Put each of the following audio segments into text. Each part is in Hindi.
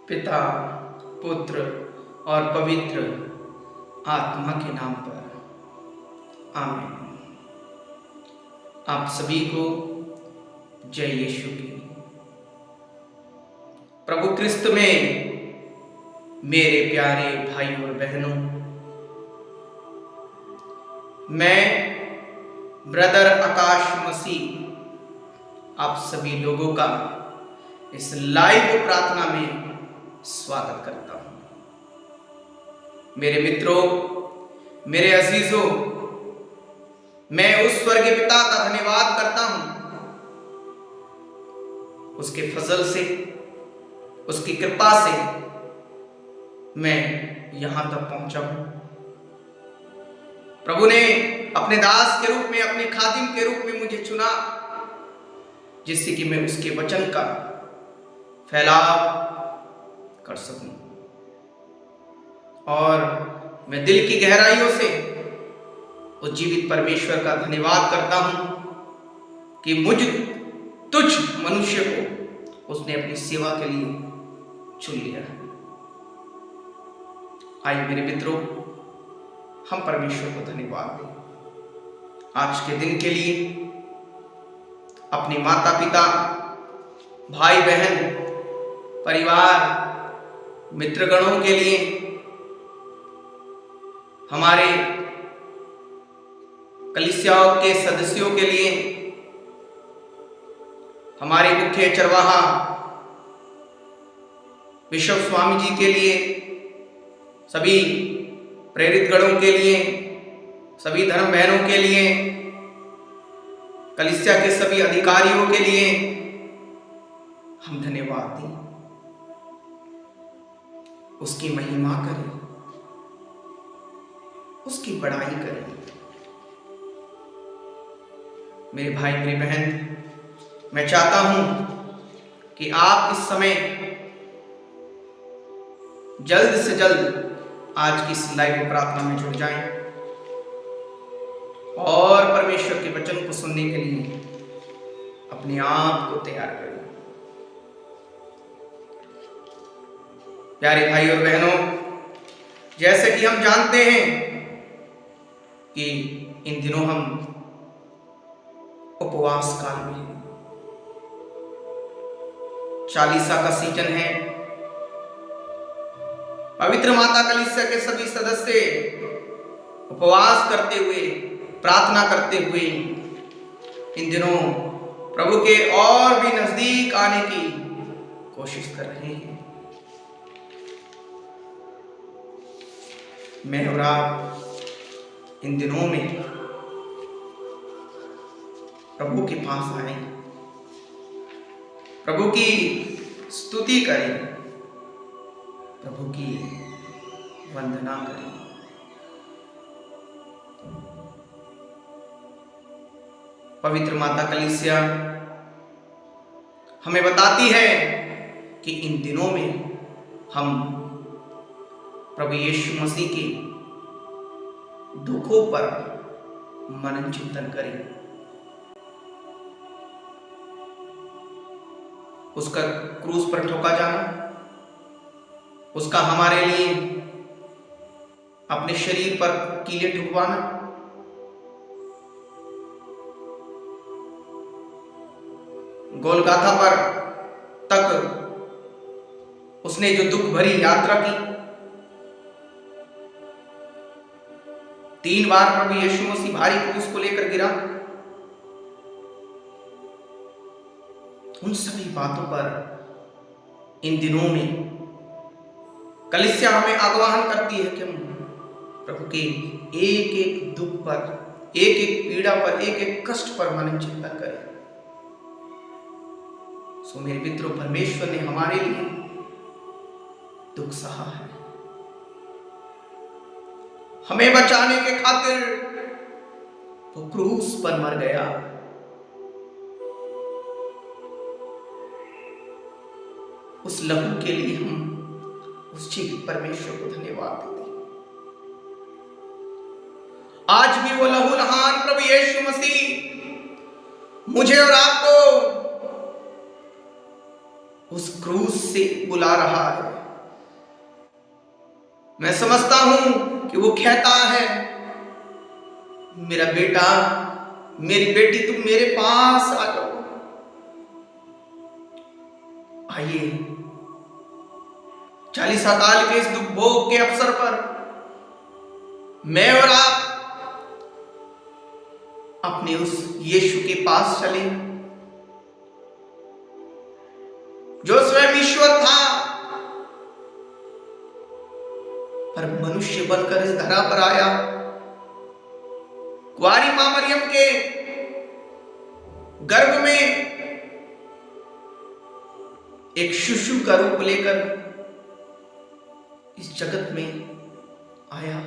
पिता, पुत्र और पवित्र आत्मा के नाम पर आमीन। आप सभी को जय यीशु की। प्रभु क्रिस्त में मेरे प्यारे भाई और बहनों, मैं ब्रदर आकाश मसीह आप सभी लोगों का इस लाइव प्रार्थना में स्वागत करता हूं। मेरे मित्रों, मेरे अजीजों, मैं उस स्वर्गीय पिता का धन्यवाद करता हूं, उसके फजल से, उसकी कृपा से मैं यहां तक पहुंचा हूं। प्रभु ने अपने दास के रूप में, अपने खादिम के रूप में मुझे चुना, जिससे कि मैं उसके वचन का फैलाव कर सकूं और मैं दिल की गहराइयों से उस जीवित परमेश्वर का धन्यवाद करता हूं कि मुझ तुच्छ मनुष्य को उसने अपनी सेवा के लिए चुन लिया है। आइए मेरे मित्रों, हम परमेश्वर को धन्यवाद दें आज के दिन के लिए, अपने माता पिता, भाई बहन, परिवार, मित्रगणों के लिए, हमारे कलीसियाओं के सदस्यों के लिए, हमारे मुख्य चरवाहा बिशप स्वामी जी के लिए, सभी प्रेरित गणों के लिए, सभी धर्म बहनों के लिए, कलीसिया के सभी अधिकारियों के लिए हम धन्यवाद दें, उसकी महिमा करें, उसकी बड़ाई करें। मेरे भाई, मेरी बहन, मैं चाहता हूं कि आप इस समय जल्द से जल्द आज की इस लाइव प्रार्थना में जुड़ जाएं और परमेश्वर के वचन को सुनने के लिए अपने आप को तैयार करें। प्यारे भाई और बहनों, जैसे कि हम जानते हैं कि इन दिनों हम उपवास काल में हैं, चालीसा का सीजन है। पवित्र माता कलीसिया के सभी सदस्य उपवास करते हुए, प्रार्थना करते हुए इन दिनों प्रभु के और भी नजदीक आने की कोशिश कर रहे हैं। मैं और आप इन दिनों में प्रभु के पास आए, प्रभु की स्तुति करें, प्रभु की वंदना करें। पवित्र माता कलीसिया हमें बताती है कि इन दिनों में हम प्रभु यीशु मसीह के दुखों पर मनन चिंतन करें, उसका क्रूस पर ठोका जाना, उसका हमारे लिए अपने शरीर पर कीले ठुकवाना, गोलगाथा पर तक उसने जो दुख भरी यात्रा की, 3 बार प्रभु यीशु मसीह भारी क्रूस को लेकर गिरा, उन सभी बातों पर इन दिनों में कलीसिया हमें आह्वान करती है कि हम प्रभु के एक एक दुख पर, एक एक पीड़ा पर, एक एक कष्ट पर मनन चिंतन करें। सो मेरे मित्रों, परमेश्वर ने हमारे लिए दुख सहा है, हमें बचाने के खातिर वो क्रूस पर मर गया। उस लहू के लिए हम उस जीवित परमेश्वर को धन्यवाद देते हैं। आज भी वो लहू लहान प्रभु यीशु मसीह मुझे और आपको उस क्रूस से बुला रहा है। मैं समझता हूं कि वो कहता है, मेरा बेटा, मेरी बेटी, तुम मेरे पास आ जाओ। आइए 40 अकाल के इस दुख भोग के अवसर पर मैं और आप अपने उस यीशु के पास चले, जो स्वयं ईश्वर था पर मनुष्य बनकर इस धरा पर आया। कुंवारी मां मरियम के गर्भ में एक शिशु का रूप लेकर इस जगत में आया।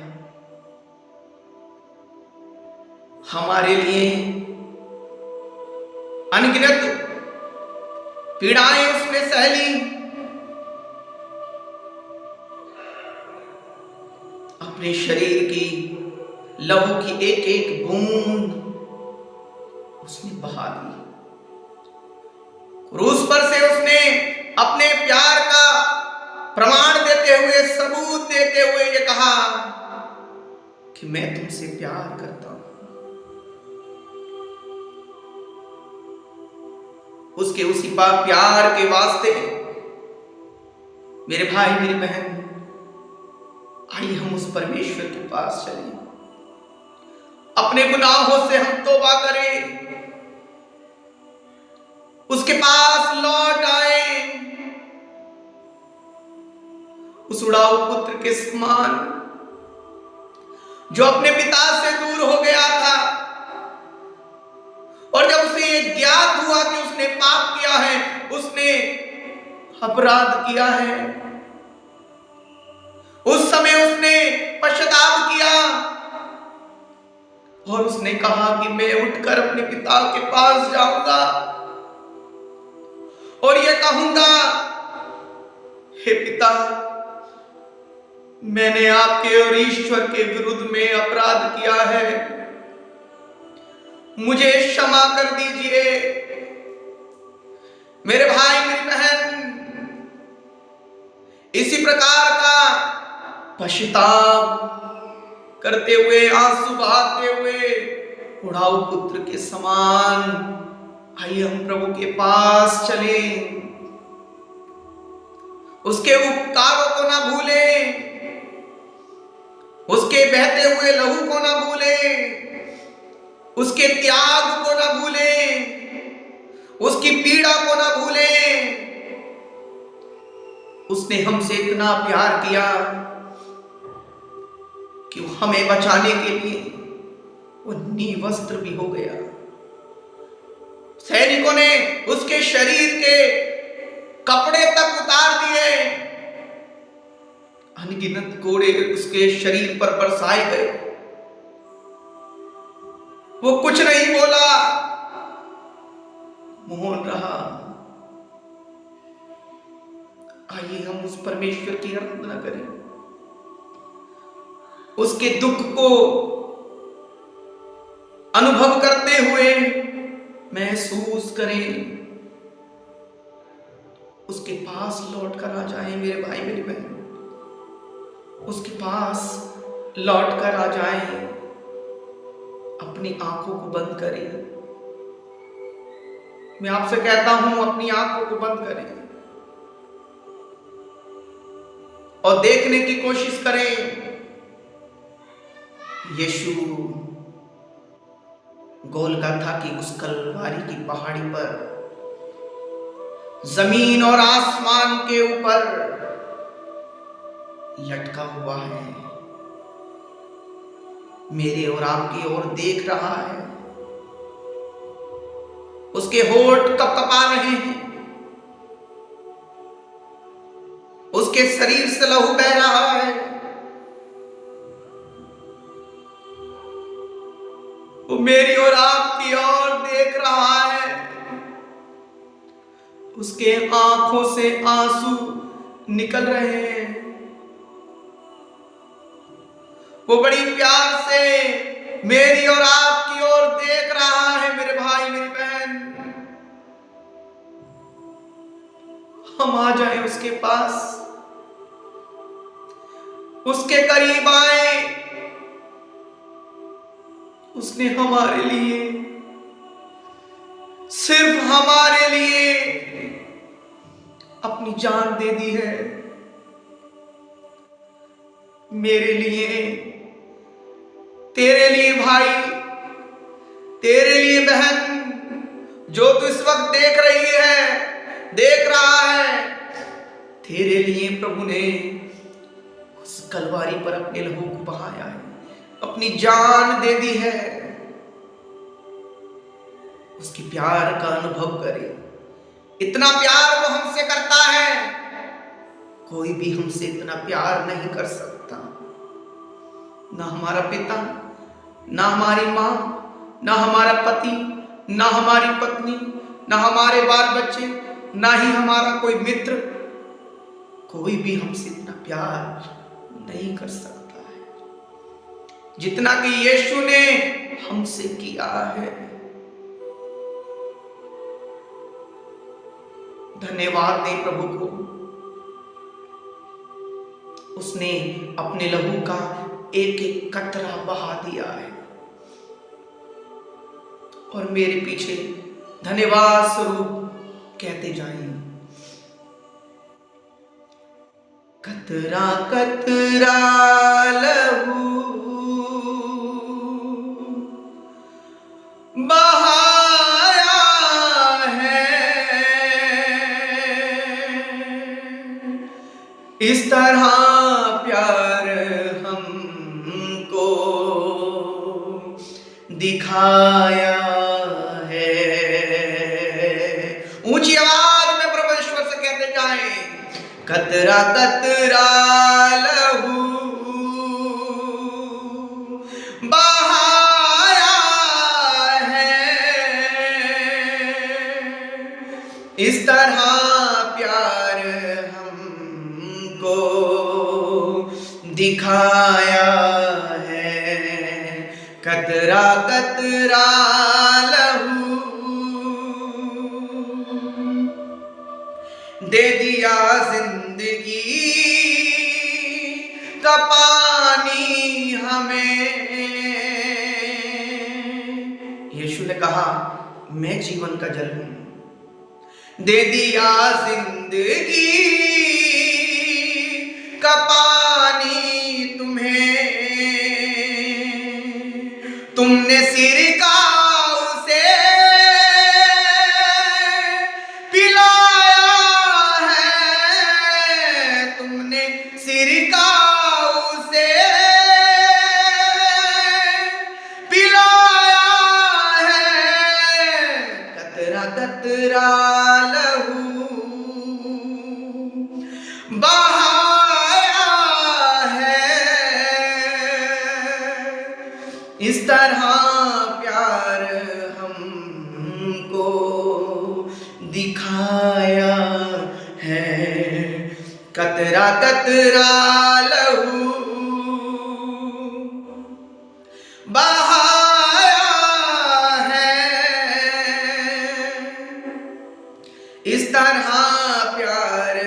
हमारे लिए अनगिनत पीड़ाएं उसने सहली, अपने शरीर की लहू की एक एक बूंद उसने बहा दी। क्रूस पर से उसने अपने प्यार का प्रमाण देते हुए, सबूत देते हुए ये कहा कि मैं तुमसे प्यार करता हूं। उसके उसी प्यार के वास्ते मेरे भाई, मेरी बहन, आइए हम उस परमेश्वर के पास चलें, अपने गुनाहों से हम तौबा करें, उसके पास लौट आए, उस उड़ाऊ पुत्र के समान जो अपने पिता से दूर हो गया था, और जब उसे ये ज्ञात हुआ कि उसने पाप किया है, उसने अपराध किया है, उस समय उसने पश्चाताप किया और उसने कहा कि मैं उठकर अपने पिता के पास जाऊंगा और ये कहूंगा, हे पिता, मैंने आपके और ईश्वर के विरुद्ध में अपराध किया है, मुझे क्षमा कर दीजिए। मेरे भाई, मेरी बहन, इसी प्रकार का पश्चाताप करते हुए, आंसू बहाते हुए, उड़ाऊ पुत्र के समान आइए हम प्रभु के पास चले, उसके उपकारों को ना भूलें, उसके बहते हुए लहू को ना भूलें, उसके त्याग को ना भूलें, उसकी पीड़ा को ना भूलें। उसने हमसे इतना प्यार किया कि हमें बचाने के लिए वो नीवस्त्र भी हो गया। सैनिकों ने उसके शरीर के कपड़े तक उतार दिए, अनगिनत कोड़े उसके शरीर पर बरसाए गए, वो कुछ नहीं बोला, मौन रहा। आइए हम उस परमेश्वर की आराधना करें, उसके दुख को अनुभव करते हुए महसूस करें, उसके पास लौट कर आ जाएं। मेरे भाई, मेरी बहन, उसके पास लौट कर आ जाएं, अपनी आंखों को बंद करें। मैं आपसे कहता हूं, अपनी आंखों को बंद करें और देखने की कोशिश करें। यीशु गोलगोथा की उस कलवारी की पहाड़ी पर जमीन और आसमान के ऊपर लटका हुआ है, मेरे और आपकी ओर देख रहा है। उसके होंठ कपकपा रहे हैं, उसके शरीर से लहू बह रहा है, वो मेरी और आपकी ओर देख रहा है। उसके आंखों से आंसू निकल रहे हैं, वो बड़ी प्यार से मेरी और आपकी ओर देख रहा है। मेरे भाई, मेरी बहन, हम आ जाएं उसके पास, उसके करीब आए। उसने हमारे लिए, सिर्फ हमारे लिए अपनी जान दे दी है। मेरे लिए, तेरे लिए भाई, तेरे लिए बहन, जो तू इस वक्त देख रही है, देख रहा है, तेरे लिए प्रभु ने उस कलवारी पर अपने लहू को बहाया है, अपनी जान दे दी है। उसकी प्यार का अनुभव करे। इतना प्यार वो हमसे करता है, कोई भी हमसे इतना प्यार नहीं कर सकता। ना हमारा पिता, ना हमारी माँ, ना हमारा पति, ना हमारी पत्नी, ना हमारे बाल बच्चे, ना ही हमारा कोई मित्र, कोई भी हमसे इतना प्यार नहीं कर सकता है जितना कि यीशु ने हमसे किया है। धन्यवाद दें प्रभु को, उसने अपने लहू का एक एक कतरा बहा दिया है। और मेरे पीछे धन्यवाद स्वरूप कहते जाइए। कतरा कतरा लहू बहाया है, इस तरह प्यार हमको दिखाया है। ऊंची आवाज में परमेश्वर से कहते जाएं, कतरा कतरा लहू बहाया है, इस तरह प्यार हमको दिखाया है। कतरा कतरा लहू दे दिया जिंदगी का पानी हमें। यीशु ने कहा, मैं जीवन का जल हूं। दे दिया जिंदगी का पानी तुम्हें, तुमने सिरकाओ से पिलाया है, तुमने सिरकाओ से पिलाया है। कतरा कतरा लहू बहाया है, इस तरह प्यार हमको दिखाया है। कतरा कतरा लहू बहाया है, इस तरह प्यार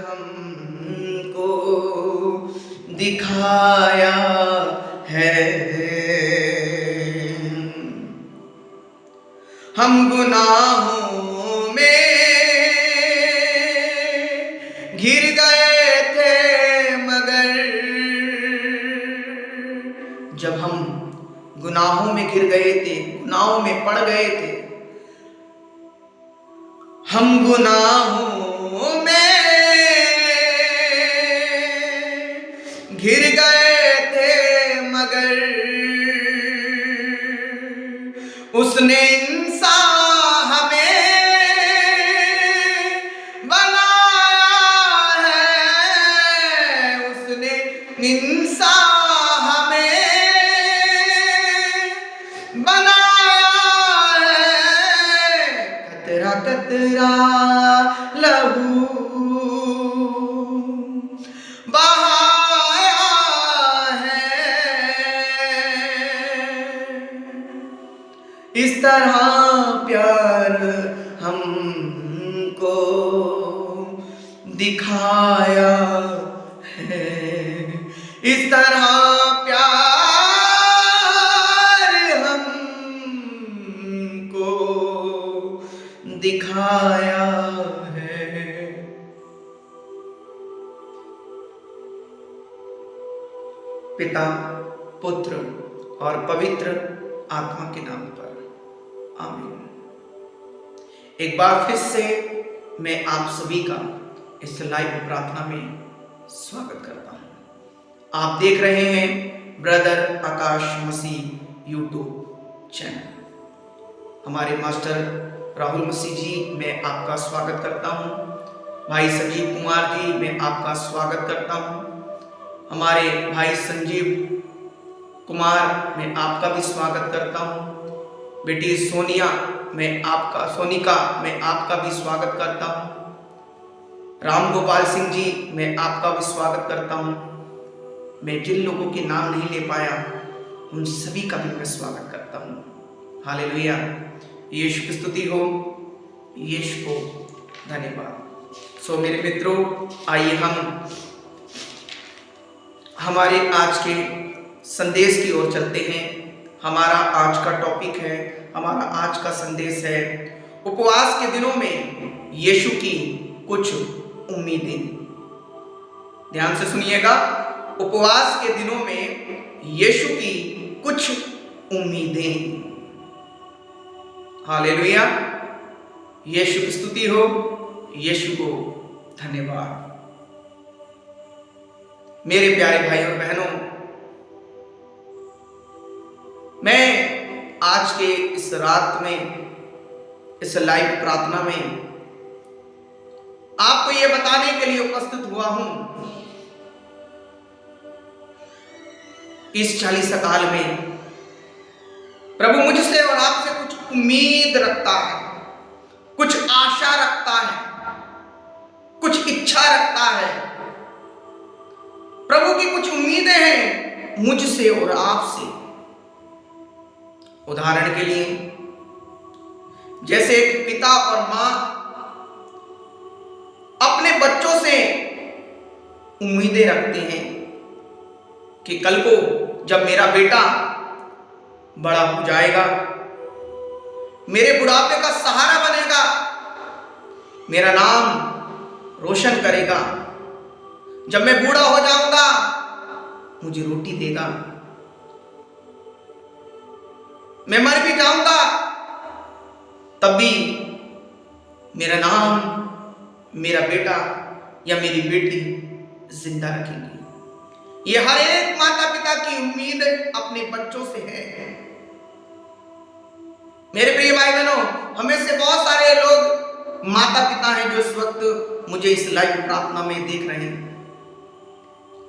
हमको दिखाया है। हम गुनाहों में घिर गए थे, मगर जब हम गुनाहों में घिर गए थे, गुनाहों में पड़ गए थे, हम गुनाहों में घिर गए थे, मगर उसने इंसान हमें बनाया है, उसने इंसान हमें बनाया है। कतरा कतरा लहू बहाया है, इस तरह प्यार हमको दिखाया है। इस तरह प्यार हमको दिखाया है। पिता, पुत्र और पवित्र आत्मा के नाम पर आमीन। एक बार फिर से मैं आप सभी का इस लाइव प्रार्थना में स्वागत करता हूं। आप देख रहे हैं ब्रदर आकाश मसीह यूट्यूब चैनल। हमारे मास्टर राहुल मसीह जी, मैं आपका स्वागत करता हूं। भाई संजीव कुमार जी, मैं आपका स्वागत करता हूं। हमारे भाई संजीव कुमार, मैं आपका भी स्वागत करता हूं। बेटी सोनिका, मैं आपका भी स्वागत करता हूं। राम गोपाल सिंह जी, मैं आपका भी स्वागत करता हूं। मैं जिन लोगों के नाम नहीं ले पाया उन सभी का भी मैं स्वागत करता हूं। हालेलुया, यीशु की स्तुति हो, यीशु को धन्यवाद। सो मेरे मित्रों, आइए हम हमारे आज के संदेश की ओर चलते हैं। हमारा आज का टॉपिक है, हमारा आज का संदेश है उपवास के दिनों में यीशु की कुछ उम्मीदें। ध्यान से सुनिएगा, उपवास के दिनों में यीशु की कुछ उम्मीदें। हालेलुया, यीशु की स्तुति हो, यीशु को धन्यवाद। मेरे प्यारे भाई और बहनों, मैं आज के इस रात में, इस लाइव प्रार्थना में आपको यह बताने के लिए उपस्थित हुआ हूं, इस 40 काल में प्रभु मुझसे और आपसे कुछ उम्मीद रखता है, कुछ आशा रखता है, कुछ इच्छा रखता है। प्रभु की कुछ उम्मीदें हैं मुझसे और आपसे। उदाहरण के लिए, जैसे एक पिता और मां अपने बच्चों से उम्मीदें रखते हैं कि कल को जब मेरा बेटा बड़ा हो जाएगा, मेरे बुढ़ापे का सहारा बनेगा, मेरा नाम रोशन करेगा, जब मैं बूढ़ा हो जाऊंगा मुझे रोटी देगा, मैं मर भी जाऊंगा तब भी मेरा नाम मेरा बेटा या मेरी बेटी जिंदा रखेंगे। ये हर एक माता पिता की उम्मीद अपने बच्चों से है। मेरे प्रिय भाई बहनों, हमें से बहुत सारे लोग माता पिता हैं जो इस वक्त मुझे इस लाइव प्रार्थना में देख रहे हैं।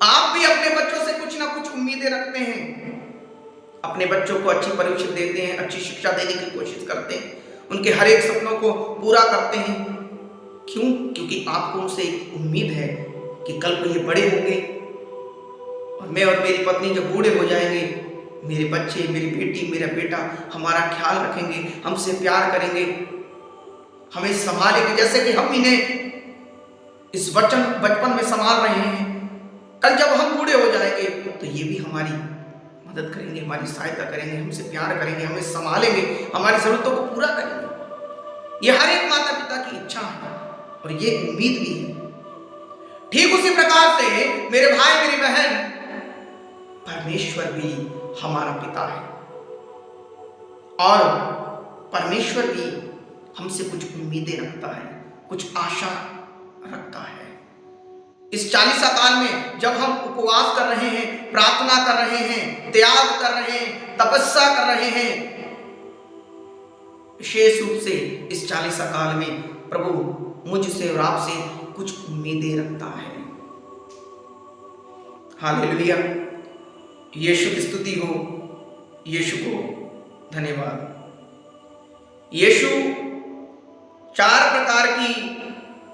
आप भी अपने बच्चों से कुछ ना कुछ उम्मीदें रखते हैं, अपने बच्चों को अच्छी परीक्षा देते हैं, अच्छी शिक्षा देने की कोशिश करते हैं, उनके हर एक सपनों को पूरा करते हैं। क्यों? क्योंकि आपको उनसे एक उम्मीद है कि कल को ये बड़े होंगे और मैं और मेरी पत्नी जब बूढ़े हो जाएंगे, मेरे बच्चे, मेरी बेटी, मेरा बेटा हमारा ख्याल रखेंगे, हमसे प्यार करेंगे, हमें संभालेंगे जैसे कि हम इन्हें इस बचपन में संभाल रहे हैं। कल जब हम बूढ़े हो जाएंगे तो ये भी हमारी मदद करेंगे, हमारी सहायता करेंगे, हमसे प्यार करेंगे, हमें संभालेंगे, हमारी जरूरतों को पूरा करेंगे। ये हर एक माता पिता की इच्छा है और ये उम्मीद भी है। ठीक उसी प्रकार से मेरे भाई मेरी बहन, परमेश्वर भी हमारा पिता है और परमेश्वर भी हमसे कुछ उम्मीदें रखता है, कुछ आशा रखता है। इस 40 काल में जब हम उपवास कर रहे हैं, प्रार्थना कर रहे हैं, त्याग कर रहे हैं, तपस्या कर रहे हैं, विशेष रूप से इस 40 काल में प्रभु मुझसे और आपसे कुछ उम्मीदें रखता है। हालेलुया, यीशु की स्तुति हो, यीशु को धन्यवाद। यीशु 4 प्रकार की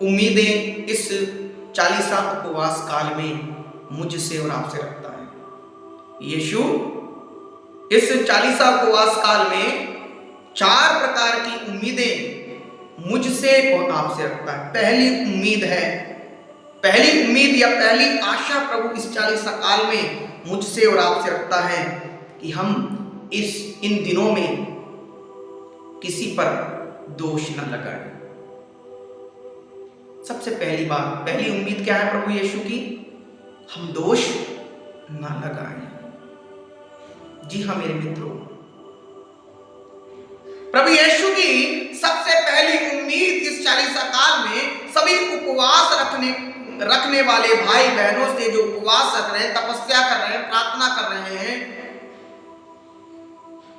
उम्मीदें इस 40 उपवास काल में मुझसे और आपसे रखता है। यीशु इस 40 उपवास काल में 4 प्रकार की उम्मीदें मुझसे और आपसे रखता है। पहली उम्मीद है पहली उम्मीद या पहली आशा प्रभु इस 40 काल में मुझसे और आपसे रखता है कि हम इन दिनों में किसी पर दोष न लगाएं। सबसे पहली बात, पहली उम्मीद क्या है प्रभु यीशु की? हम दोष न लगाएं। जी हाँ मेरे मित्रों, प्रभु यीशु की सबसे पहली उम्मीद इस 40 काल में सभी उपवास रखने वाले भाई बहनों से, जो उपवास रख रहे हैं, तपस्या कर रहे हैं, प्रार्थना कर रहे हैं,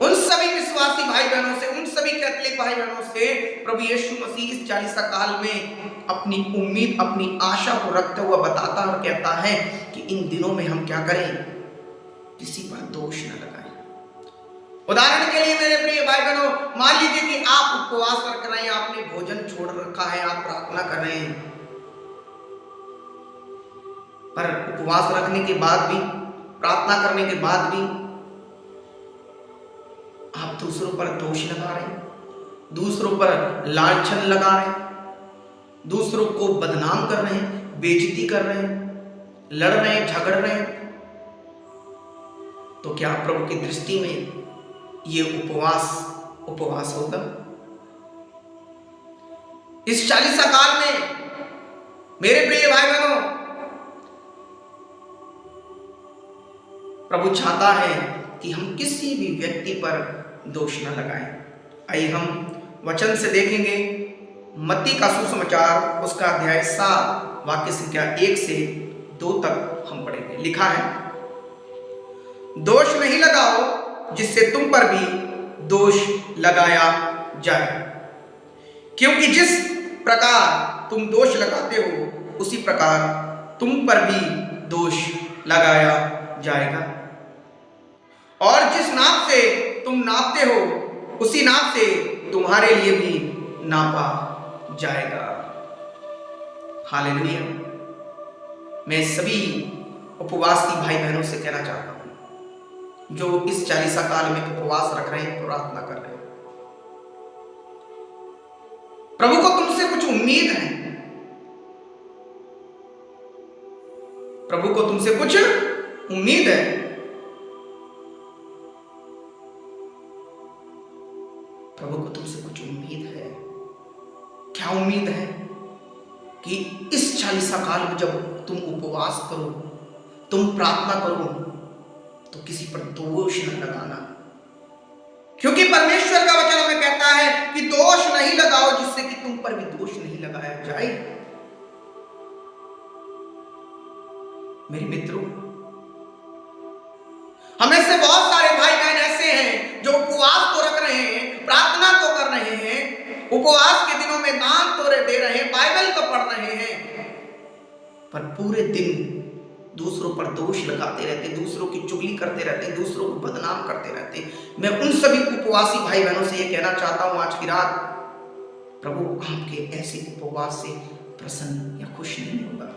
उन सभी विश्वासी भाई बहनों से, उन सभी कैथोलिक भाई बहनों से प्रभु यीशु मसीह इस 40 काल में अपनी उम्मीद, अपनी आशा को रखते हुए बताता और कहता है कि इन दिनों में हम क्या करें? किसी पर दोष न लगाएं। उदाहरण के लिए मेरे प्रिय भाई बहनों, मान लीजिए कि आप उपवास रख रहे हैं, आपने भोजन छोड़ रखा है, आप प्रार्थना कर रहे हैं, पर उपवास रखने के बाद भी, प्रार्थना करने के बाद भी आप दूसरों पर दोष लगा रहे हैं, दूसरों पर लांछन लगा रहे हैं, दूसरों को बदनाम कर रहे हैं, बेइज्जती कर रहे हैं, लड़ रहे हैं, झगड़ रहे हैं, तो क्या प्रभु की दृष्टि में ये उपवास होगा? इस 40 काल में मेरे प्रिय भाई बहनों, प्रभु चाहता है कि हम किसी भी व्यक्ति पर दोष न लगाएं। आइए हम वचन से देखेंगे, मत्ती का सुसमाचार उसका अध्याय 7 वाक्य संख्या 1 से 2 तक हम पढ़ेंगे। लिखा है, दोष नहीं लगाओ जिससे तुम पर भी दोष लगाया जाए, क्योंकि जिस प्रकार तुम दोष लगाते हो उसी प्रकार तुम पर भी दोष लगाया जाएगा, और जिस नाप से तुम नापते हो उसी नाप से तुम्हारे लिए भी नापा जाएगा। हालेलुया। मैं सभी उपवासी भाई बहनों से कहना चाहता हूं जो इस 40 काल में उपवास रख रहे हैं, प्रार्थना कर रहे हैं, प्रभु को तुमसे कुछ उम्मीद है, प्रभु को तुमसे कुछ उम्मीद है। प्रभु को तुमसे कुछ उम्मीद है। क्या उम्मीद है? कि इस 40 काल में जब तुम उपवास करो, तुम प्रार्थना करो, तो किसी पर दोष न लगाना, क्योंकि परमेश्वर का वचन हमें कहता है कि दोष नहीं लगाओ जिससे कि तुम पर भी दोष नहीं लगाया जाए। मेरे मित्रों, हमें से बहुत सारे भाई बहन ऐसे हैं जो उपवास तो रख रहे हैं, प्रार्थना तो कर रहे हैं, उपवास के दिनों में दान तो दे रहे हैं, बाइबल तो पढ़ रहे हैं, पर पूरे दिन दूसरों पर दोष लगाते रहते, दूसरों की चुगली करते रहते, दूसरों को बदनाम करते रहते। मैं उन सभी उपवासी भाई बहनों से ये कहना चाहता हूं आज की रात, प्रभु आपके ऐसे उपवास से प्रसन्न या खुश नहीं होगा।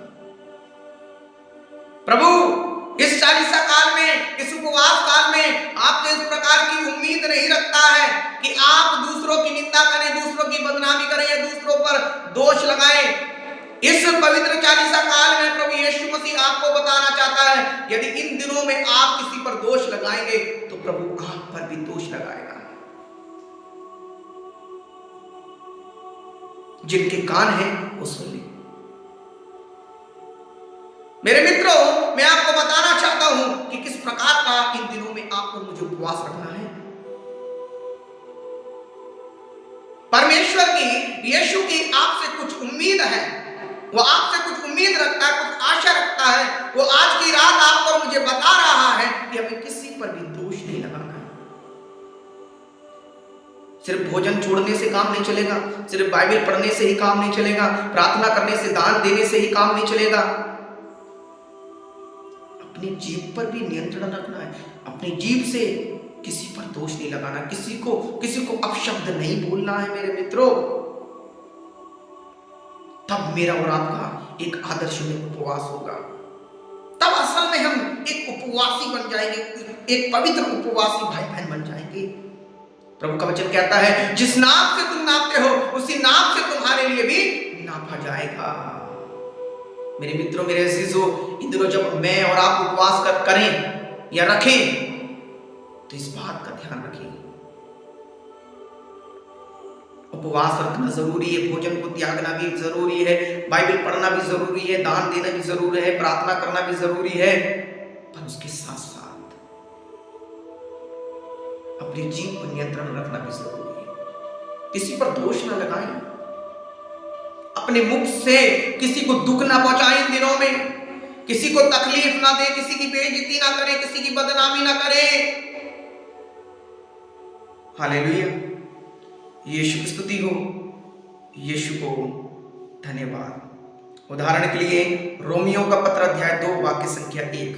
प्रभु इस 40 काल में, इस उपवास काल में आपसे इस प्रकार की उम्मीद नहीं रखता है कि आप दूसरों की निंदा करें, दूसरों की बदनामी करें या दूसरों पर दोष लगाएं। इस पवित्र 40 काल में प्रभु यीशु मसीह आपको बताना चाहता है, यदि इन दिनों में आप किसी पर दोष लगाएंगे तो प्रभु आप पर भी दोष लगाएगा। जिनके कान हैं वो सुन ले। मेरे मित्रों, मैं आपको बताना चाहता हूं कि किस प्रकार का इन दिनों में आपको मुझे उपवास रखना है। परमेश्वर की, यीशु की आपसे कुछ उम्मीद है, वो आपसे कुछ उम्मीद रखता है, कुछ आशा रखता है। वो आज की रात आपको मुझे बता रहा है कि हमें किसी पर भी दोष नहीं लगाना है। सिर्फ भोजन छोड़ने से काम नहीं चलेगा, सिर्फ बाइबल पढ़ने से ही काम नहीं चलेगा, प्रार्थना करने से, दान देने से ही काम नहीं चलेगा। अपनी जीभ पर भी नियंत्रण रखना है, अपनी जीभ से किसी पर दोष नहीं लगाना, किसी को अपशब्द नहीं बोलना है मेरे मित्रों। तब मेरा और आपका एक आदर्श में उपवास होगा, तब असल में हम एक उपवासी बन जाएंगे, एक पवित्र उपवासी भाई बहन बन जाएंगे। प्रभु का वचन कहता है, जिस नाप से तुम नापते हो उसी नाप से तुम्हारे लिए भी नापा जाएगा। मेरे मित्रों, मेरे अजीजों, इन दिनों जब मैं और आप उपवास करें या रखें, तो इस बात का ध्यान रखिए, उपवास रखना जरूरी है, भोजन को त्यागना भी जरूरी है, बाइबल पढ़ना भी जरूरी है, दान देना भी जरूरी है, प्रार्थना करना भी जरूरी है, पर उसके साथ साथ अपने जीव पर नियंत्रण रखना भी जरूरी है। किसी पर दोष ना लगाएं, अपने मुख से किसी को दुख ना पहुंचाएं इन दिनों में, किसी को तकलीफ ना दे, किसी की बेइज्जती ना करें, किसी की बदनामी ना करें। हालेलुया, यीशु की स्तुति हो, यीशु को धन्यवाद। उदाहरण के लिए रोमियो का पत्र अध्याय 2 वाक्य संख्या 1,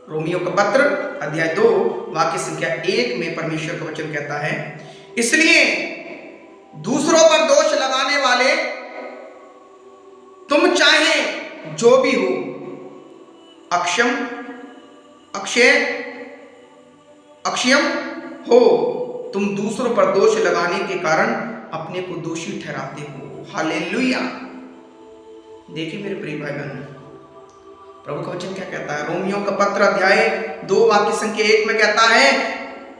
रोमियो का पत्र अध्याय 2 वाक्य संख्या 1 में परमेश्वर का वचन कहता है, इसलिए दूसरों पर दोष लगाने वाले तुम चाहे जो भी हो, अक्षयम हो, तुम दूसरों पर दोष लगाने के कारण अपने को दोषी ठहराते हो। हालेलुया। देखिए मेरे प्रिय भाई बहन, प्रभु का वचन क्या कहता है? रोमियो का पत्र अध्याय 2 वाक्य संख्या 1 में कहता है,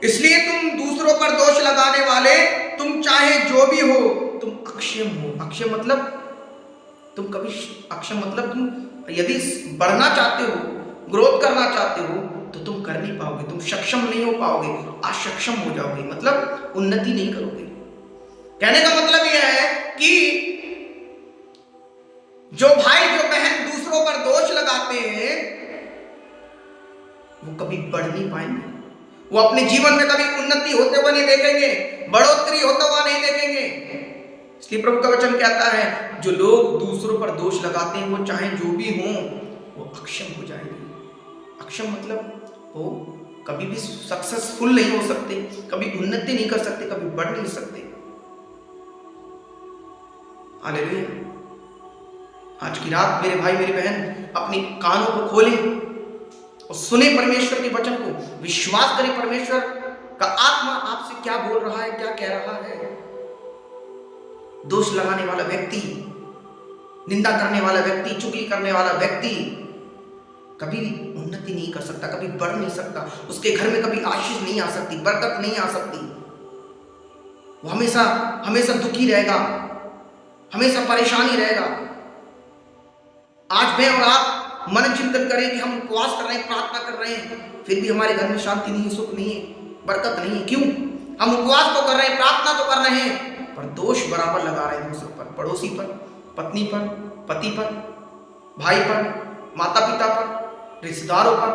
इसलिए तुम दूसरों पर दोष लगाने वाले तुम चाहे जो भी हो, तुम अक्षम हो। अक्षम मतलब तुम कभी, अक्षम मतलब तुम यदि बढ़ना चाहते हो, ग्रोथ करना चाहते हो, तो तुम कर नहीं पाओगे, तुम सक्षम नहीं हो पाओगे, असक्षम हो जाओगे, मतलब उन्नति नहीं करोगे। कहने का मतलब यह है कि जो भाई जो बहन दूसरों पर दोष लगाते हैं, वो कभी बढ़ नहीं पाएंगे, वो अपने जीवन में कभी उन्नति होते हुए नहीं देखेंगे, बढ़ोतरी होता हुआ नहीं देखेंगे। इसलिए प्रभु का वचन कहता है, जो लोग दूसरों पर दोष लगाते हैं, वो चाहे जो भी हों, वो अक्षम हो जाएंगे। अक्षम मतलब वो कभी भी सक्सेसफुल नहीं हो सकते, कभी उन्नति नहीं कर सकते, कभी बढ़ नहीं सकते। हालेलुया। आज की रात मेरे भाई मेरी बहन अपनी कानों को खोलें और सुने परमेश्वर के वचन को, विश्वास करें परमेश्वर का आत्मा आपसे क्या बोल रहा है, क्या कह रहा है। दोष लगाने वाला व्यक्ति, निंदा करने वाला व्यक्ति, चुगली करने वाला व्यक्ति कभी उन्नति नहीं कर सकता, कभी बढ़ नहीं सकता, उसके घर में कभी आशीष नहीं आ सकती, बरकत नहीं आ सकती। वो हमेशा हमेशा दुखी रहेगा, हमेशा परेशानी रहेगा। आज मैं और आप मन चिंतन करें कि हम उपवास कर रहे हैं, प्रार्थना कर रहे हैं, फिर भी हमारे घर में शांति नहीं है, सुख नहीं है, बरकत नहीं है। क्यों? हम उपवास तो कर रहे हैं, प्रार्थना तो कर रहे हैं, पर दोष बराबर लगा रहे हैं दूसरों पर, पड़ोसी पर, पत्नी पर, पति पर, भाई पर, माता पिता पर, रिश्तेदारों पर।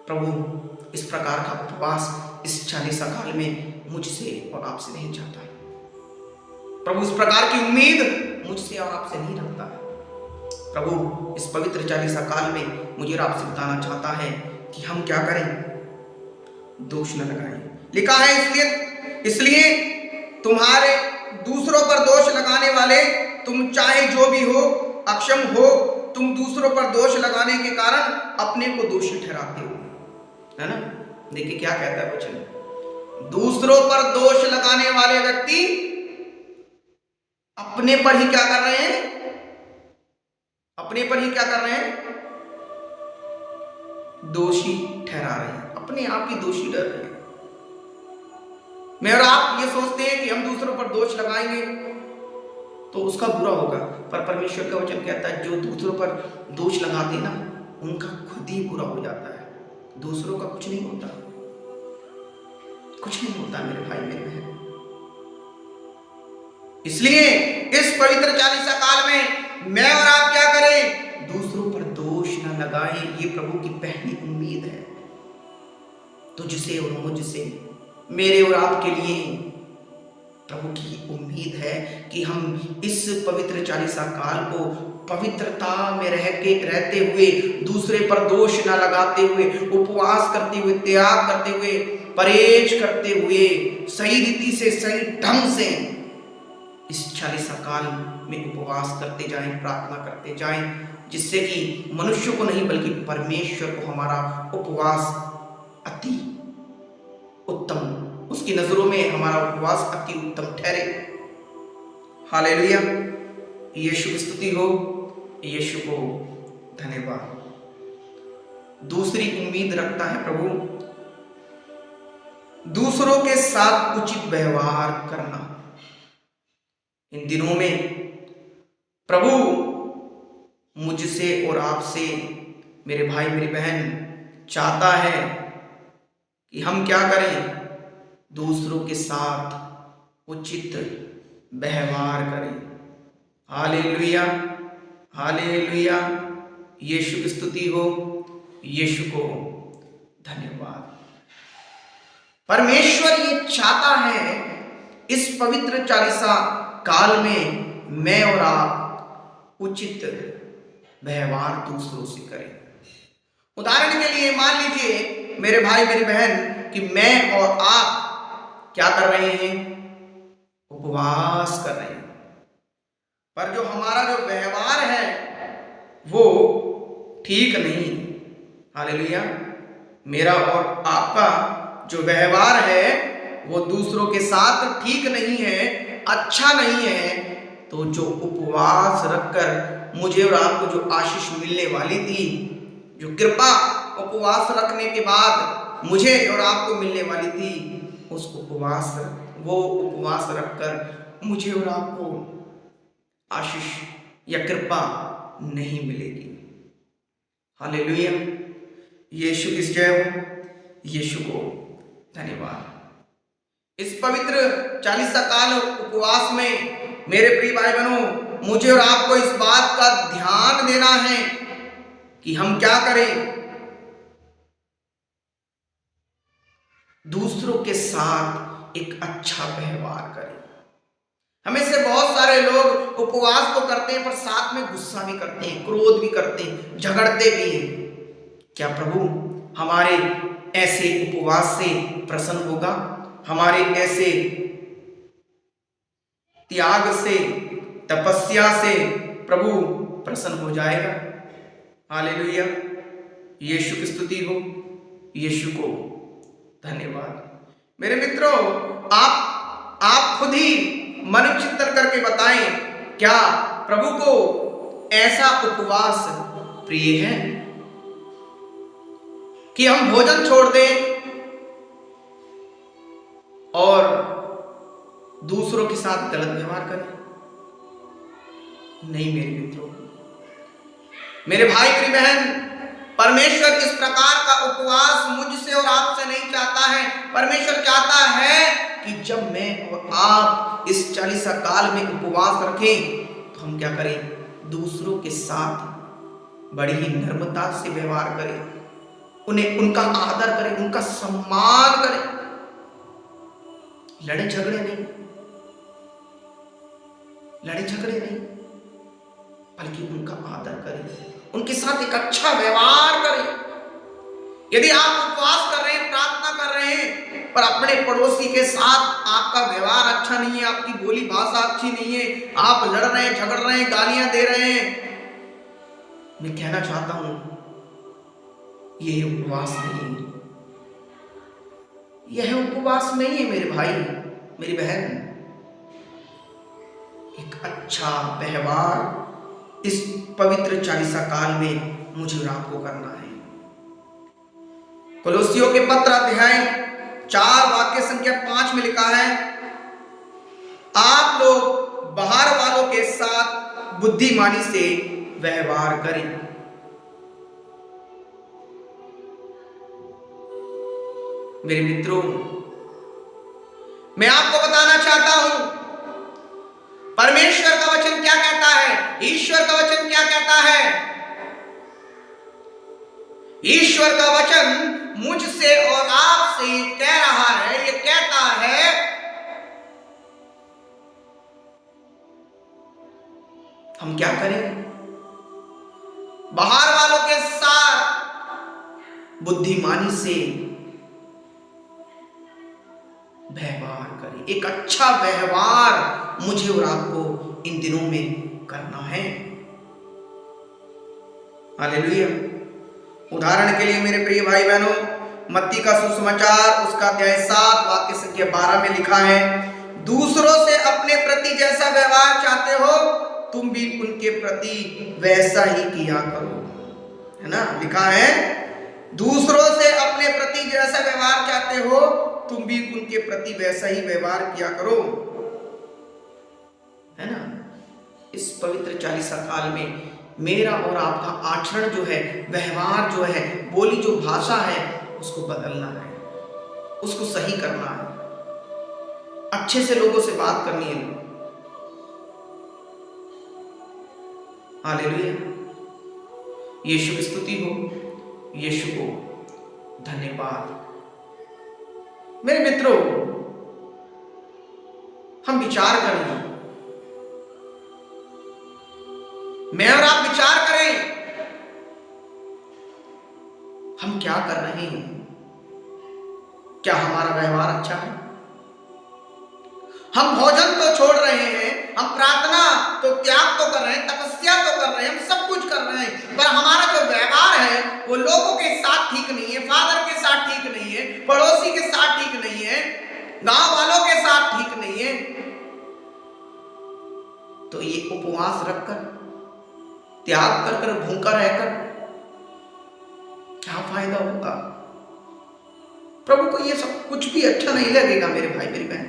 प्रभु इस प्रकार का उपवास इस 40 काल में मुझसे और आपसे नहीं चाहता है। प्रभु इस प्रकार की उम्मीद मुझसे और आपसे नहीं रखता है। प्रभु इस पवित्र 40 काल में मुझे और आपसे बताना चाहता है कि हम क्या करें, दोष न लगाएं। लिखा है, इसलिए तुम्हारे दूसरों पर दोष लगाने वाले तुम चाहे जो भी हो, अक्षम हो, तुम दूसरों पर दोष लगाने के कारण अपने को दोषी ठहराते हो। है ना? देखिए क्या कहता है वचन, दूसरों पर दोष लगाने वाले व्यक्ति अपने पर ही क्या कर रहे हैं? अपने पर ही क्या कर रहे हैं? दोषी ठहरा रहे हैं, अपने आप ही दोषी डर रहे हैं। मैं और आप ये सोचते हैं कि हम दूसरों पर दोष लगाएंगे तो उसका बुरा होगा, पर परमेश्वर का वचन कहता है, जो दूसरों पर दोष लगाते ना, उनका खुद ही बुरा हो जाता है, दूसरों का कुछ नहीं होता, कुछ नहीं होता मेरे भाई मेरे बहन। इसलिए इस पवित्र 40 काल में मैं और आप क्या करें? दूसरों पर दोष न लगाएं। ये प्रभु की पहली उम्मीद है तुझसे और मुझसे, मेरे और आपके लिए प्रभु की उम्मीद है कि हम इस पवित्र 40 काल को पवित्रता में रहते हुए, दूसरे पर दोष न लगाते हुए, उपवास करते हुए, त्याग करते हुए, परहेज करते हुए, सही रीति से, सही ढंग से इस 40 काल में उपवास करते जाएं, प्रार्थना करते जाएं, जिससे कि मनुष्य को नहीं बल्कि परमेश्वर को हमारा उपवास अति उत्तम, उसकी नजरों में हमारा उपवास अति उत्तम ठहरे। हालेलुया। यीशु की स्तुति हो, यीशु को धन्यवाद। दूसरी उम्मीद रखता है प्रभु, दूसरों के साथ उचित व्यवहार करना। इन दिनों में प्रभु मुझसे और आपसे, मेरे भाई मेरी बहन, चाहता है कि हम क्या करें, दूसरों के साथ उचित व्यवहार करें। हालेलुया, हालेलुया, यीशु की स्तुति हो, यीशु को धन्यवाद। परमेश्वर ये चाहता है इस पवित्र चालीसा काल में मैं और आप उचित व्यवहार दूसरों से करें। उदाहरण के लिए मान लीजिए मेरे भाई मेरी बहन कि मैं और आप क्या कर रहे हैं, उपवास कर रहे हैं, पर जो हमारा जो व्यवहार है वो ठीक नहीं। हालेलुया, मेरा और आपका जो व्यवहार है वो दूसरों के साथ ठीक नहीं है, अच्छा नहीं है। तो जो उपवास रखकर मुझे और आपको जो आशीष मिलने वाली थी, जो कृपा उपवास रखने के बाद मुझे और आपको मिलने वाली थी, उस उपवास रखकर मुझे और आपको आशीष या कृपा नहीं मिलेगी। हालेलुया, यीशु की जय हो, यीशु को धन्यवाद। इस पवित्र चालीसा काल उपवास में मेरे प्रिय भाई बहनों, मुझे और आपको इस बात का ध्यान देना है कि हम क्या करें, दूसरों के साथ एक अच्छा व्यवहार करें। हमें से बहुत सारे लोग उपवास तो करते हैं पर साथ में गुस्सा भी करते हैं, क्रोध भी करते हैं, झगड़ते भी हैं। क्या प्रभु हमारे ऐसे उपवास से प्रसन्न होगा? हमारे ऐसे त्याग से, तपस्या से प्रभु प्रसन्न हो जाएगा? हालेलुया, यीशु की स्तुति हो, यीशु को धन्यवाद। मेरे मित्रों, आप खुद ही मन चिंतन करके बताएं, क्या प्रभु को ऐसा उपवास प्रिय है कि हम भोजन छोड़ दें और दूसरों के साथ गलत व्यवहार करें? नहीं मेरे मित्रों, मेरे भाई मेरी बहन, परमेश्वर इस प्रकार का उपवास मुझसे और आपसे नहीं चाहता है। परमेश्वर चाहता है कि जब मैं और आप इस चालीसा काल में उपवास रखें तो हम क्या करें, दूसरों के साथ बड़ी ही नम्रता से व्यवहार करें, उन्हें उनका आदर करें, उनका सम्मान करें, लड़े झगड़े नहीं, बल्कि उनका आदर करें, उनके साथ एक अच्छा व्यवहार करें। यदि आप उपवास कर रहे हैं, प्रार्थना कर रहे हैं, पर अपने पड़ोसी के साथ आपका व्यवहार अच्छा नहीं है, आपकी बोली भाषा अच्छी नहीं है, आप लड़ रहे हैं, झगड़ रहे हैं, गालियां दे रहे हैं, मैं कहना चाहता हूं यह उपवास नहीं है, यह उपवास नहीं है मेरे भाई मेरी बहन। एक अच्छा व्यवहार इस पवित्र चालीसा काल में मुझे और आपको करना है। कोलोसियों के पत्र अध्याय 4 वाक्य संख्या 5 में लिखा है, आप लोग बाहर वालों के साथ बुद्धिमानी से व्यवहार करें। मेरे मित्रों, मैं आपको बताना चाहता हूं परमेश्वर का वचन क्या कहता है, ईश्वर का वचन क्या कहता है। ईश्वर का वचन मुझसे और आपसे कह रहा है, ये कहता है हम क्या करें, बाहर वालों के साथ बुद्धिमानी से व्यवहार करें। एक अच्छा व्यवहार मुझे और आपको इन दिनों में करना है। हालेलुया। उदाहरण के लिए मेरे प्रिय भाई बहनों, मत्ती का सुसमाचार उसका अध्याय 7 वाक्य संख्या 12 में लिखा है, दूसरों से अपने प्रति जैसा व्यवहार चाहते हो तुम भी उनके प्रति वैसा ही किया करो। है ना, लिखा है दूसरों से अपने प्रति जैसा व्यवहार चाहते हो तुम भी उनके प्रति वैसा ही व्यवहार किया करो। है ना, इस पवित्र 40 काल में मेरा और आपका आचरण जो है, व्यवहार जो है, बोली जो भाषा है, उसको बदलना है, उसको सही करना है, अच्छे से लोगों से बात करनी है। हालेलुया, यीशु की स्तुति हो, यीशु को धन्यवाद। मेरे मित्रों, हम विचार करें, मैं और आप विचार करें, हम क्या कर रहे हैं? क्या हमारा व्यवहार अच्छा है? हम भोजन तो छोड़ रहे हैं, हम प्रार्थना तो त्याग तो कर रहे हैं, तपस्या तो कर रहे हैं, हम सब कुछ कर रहे हैं, पर हमारा जो व्यवहार है वो लोगों के साथ ठीक नहीं है, फादर के साथ ठीक नहीं है, पड़ोसी के साथ ठीक नहीं है, गांव वालों के साथ ठीक नहीं है। तो ये उपवास रखकर, त्याग कर कर, भूखा रहकर क्या फायदा होगा? प्रभु को ये सब कुछ भी अच्छा नहीं लगेगा। मेरे भाई मेरी बहन,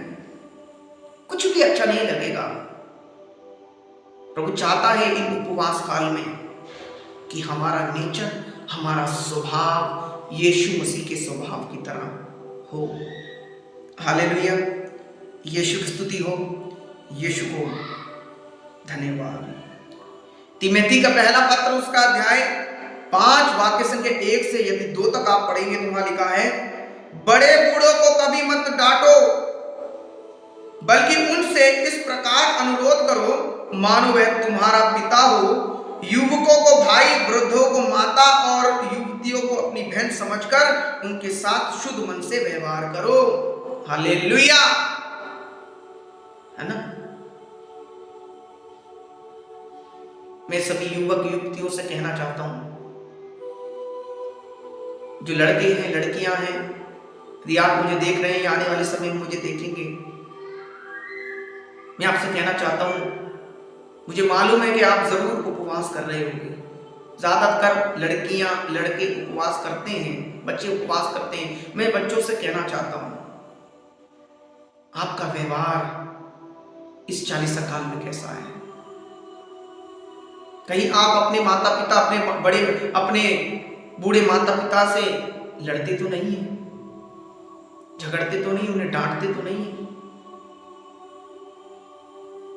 कुछ भी अच्छा नहीं लगेगा। प्रभु चाहता है इन उपवास काल में कि हमारा नेचर, हमारा स्वभाव यीशु मसीह के स्वभाव की तरह हो। हालेलुया, यीशु की स्तुति हो, यीशु को धन्यवाद। तिमोथी का पहला पत्र, उसका अध्याय 5 वाक्य संख्या 1 से यदि 2 तक आप पढ़ेंगे तो वहां लिखा है, बड़े बूढ़ों को कभी मत डांटो, बल्कि उनसे इस प्रकार अनुरोध करो मानो वह तुम्हारा पिता हो। युवकों को भाई, वृद्धों को माता और युवतियों को अपनी बहन समझकर उनके साथ शुद्ध मन से व्यवहार करो। हालेलुया, है ना। मैं सभी युवक युवतियों से कहना चाहता हूं, जो लड़के हैं, लड़कियां हैं, यदि आप मुझे देख रहे हैं, आने वाले समय में मुझे देखेंगे, मैं आपसे कहना चाहता हूं, मुझे मालूम है कि आप जरूर उपवास कर रहे होंगे। ज्यादातर लड़कियां, लड़के उपवास करते हैं, बच्चे उपवास करते हैं। मैं बच्चों से कहना चाहता हूं, आपका व्यवहार इस 40 काल में कैसा है? कहीं आप अपने माता पिता, अपने बूढ़े माता पिता से लड़ते तो नहीं है, झगड़ते तो नहीं, उन्हें डांटते तो नहीं है?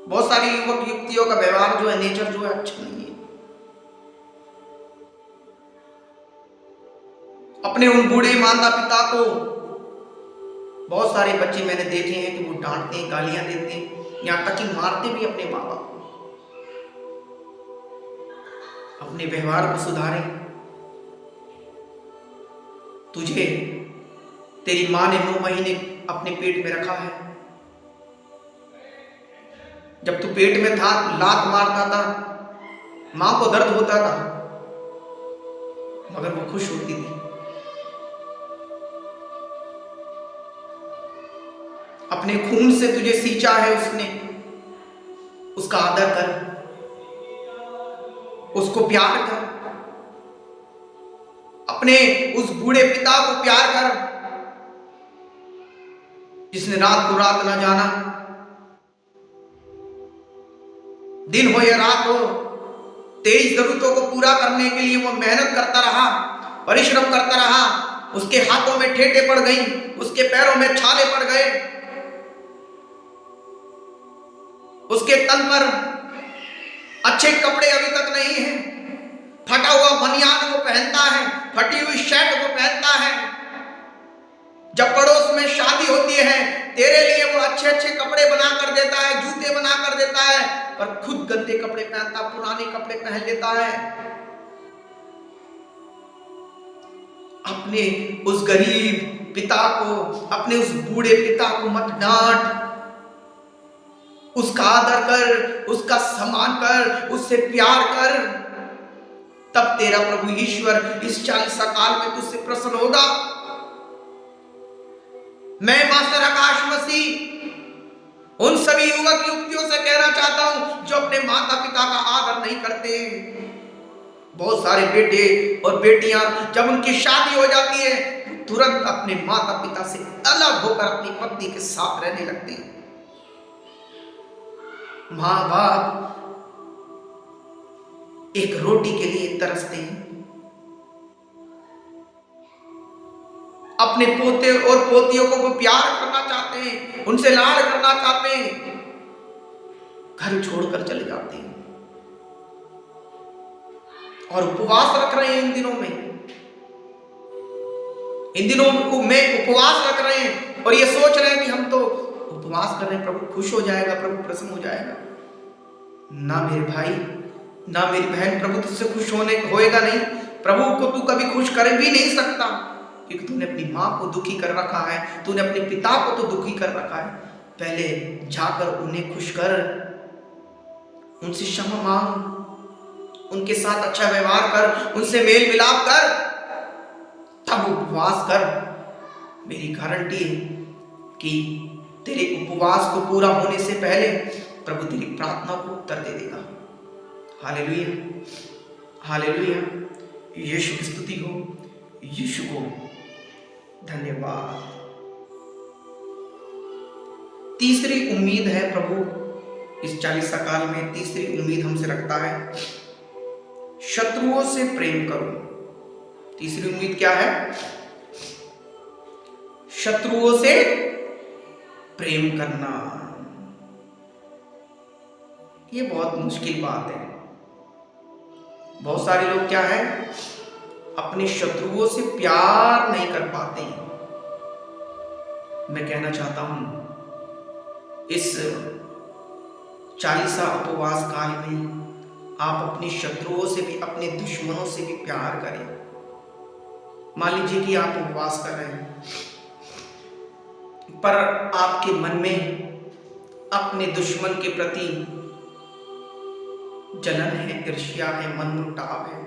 बहुत सारी युवक युवतियों का व्यवहार जो है, नेचर जो है, अच्छा नहीं है। अपने उन बूढ़े माता पिता को बहुत सारे बच्चे मैंने देखे हैं कि वो डांटते हैं, गालियां देते हैं, यहां तक कि मारते भी अपने माँ बाप को। अपने व्यवहार को सुधारें। तुझे तेरी मां ने 9 महीने अपने पेट में रखा है। जब तू पेट में था, लात मारता था, मां को दर्द होता था, मगर वो खुश होती थी। अपने खून से तुझे सींचा है उसने, उसका आदर कर, उसको प्यार कर। अपने उस बूढ़े पिता को प्यार कर जिसने रात को रात ना जाना, दिन हो या रात हो, तेरी जरूरतों को पूरा करने के लिए वो मेहनत करता रहा, परिश्रम करता रहा। उसके हाथों में ठेटे पड़ गई, उसके पैरों में छाले पड़ गए, उसके तन पर अच्छे कपड़े अभी तक नहीं है, फटा हुआ बनियान वो पहनता है, फटी हुई शर्ट वो पहनता है। जब पड़ोस में शादी होती है, तेरे लिए वो अच्छे अच्छे कपड़े बना कर देता है, जूते बना कर देता है, पर खुद गंदे कपड़े पहनता, पुराने कपड़े पहन लेता है। अपने उस गरीब पिता को, अपने उस बूढ़े पिता को मत डांट, उसका आदर कर, उसका सम्मान कर, उससे प्यार कर। तब तेरा प्रभु ईश्वर इस 40 काल में तुझसे प्रसन्न होगा। मैं मास्टर आकाश मसीह उन सभी युवक युवतियों से कहना चाहता हूं जो अपने माता पिता का आदर नहीं करते। बहुत सारे बेटे और बेटियां जब उनकी शादी हो जाती है तुरंत अपने माता पिता से अलग होकर अपनी पत्नी के साथ रहने लगते हैं। माँ बाप एक रोटी के लिए तरसते हैं, अपने पोते और पोतियों को वो प्यार करना चाहते हैं, उनसे लाड करना चाहते हैं, घर छोड़कर चले जाते हैं और उपवास रख रहे हैं। इन दिनों में में उपवास रख रहे हैं और ये सोच रहे हैं कि हम तो उपवास कर रहे हैं, प्रभु खुश हो जाएगा, प्रभु प्रसन्न हो जाएगा। ना मेरे भाई, ना मेरी बहन, प्रभु तुझसे खुश होएगा नहीं। प्रभु को तू कभी खुश कर भी नहीं सकता, क्योंकि तूने अपनी माँ को दुखी कर रखा है, तूने अपने पिता को तो दुखी कर रखा है। पहले जाकर उन्हें खुश कर, उनसे क्षमा मांग, उनके साथ अच्छा व्यवहार कर, उनसे मेल मिलाप कर, तब उपवास कर। मेरी गारंटी है कि तेरे उपवास को पूरा होने से पहले प्रभु तेरी प्रार्थना को उत्तर दे देगा। हालेलुया, हालेलुया, यीशु की स्तुति हो, यीशु को धन्यवाद। तीसरी उम्मीद है प्रभु इस 40 काल में, तीसरी उम्मीद हमसे रखता है, शत्रुओं से प्रेम करो। तीसरी उम्मीद क्या है? शत्रुओं से प्रेम करना। ये बहुत मुश्किल बात है। बहुत सारे लोग क्या है, अपने शत्रुओं से प्यार नहीं कर पाते हैं। मैं कहना चाहता हूं इस 40 उपवास काल में आप अपने शत्रुओं से भी, अपने दुश्मनों से भी प्यार करें। मान लीजिए कि आप उपवास कर रहे हैं पर आपके मन में अपने दुश्मन के प्रति जलन है, ईर्ष्या है, मनमुटाव है।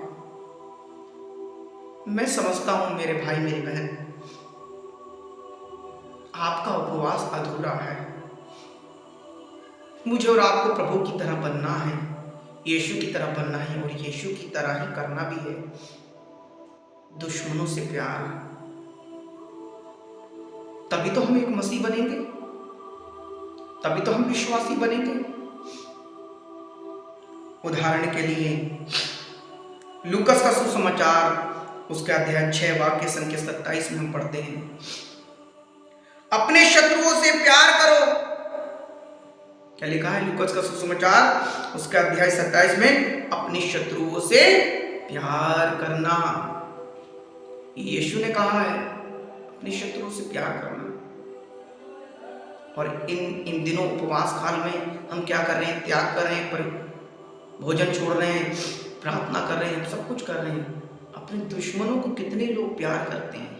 मैं समझता हूं मेरे भाई मेरी बहन, आपका उपवास अधूरा है। मुझे और आपको प्रभु की तरह बनना है, यीशु की तरह बनना है और यीशु की तरह ही करना भी है। दुश्मनों से प्यार, तभी तो हम एक मसीह बनेंगे, तभी तो हम विश्वासी बनेंगे। उदाहरण के लिए लूकस का सुसमाचार उसके अध्याय 6 वाक्य संख्या 27 में हम पढ़ते हैं, अपने शत्रुओं से प्यार करो। क्या लिखा है लूकस का सुसमाचार उसके अध्याय 27 में? अपने शत्रुओं से प्यार करना। यीशु ने कहा है अपने शत्रुओं से प्यार करना। और इन दिनों उपवास काल में हम क्या कर रहे हैं? त्याग कर रहे हैं, पर भोजन छोड़ रहे हैं, प्रार्थना कर रहे हैं, सब कुछ कर रहे हैं। अपने दुश्मनों को कितने लोग प्यार करते हैं?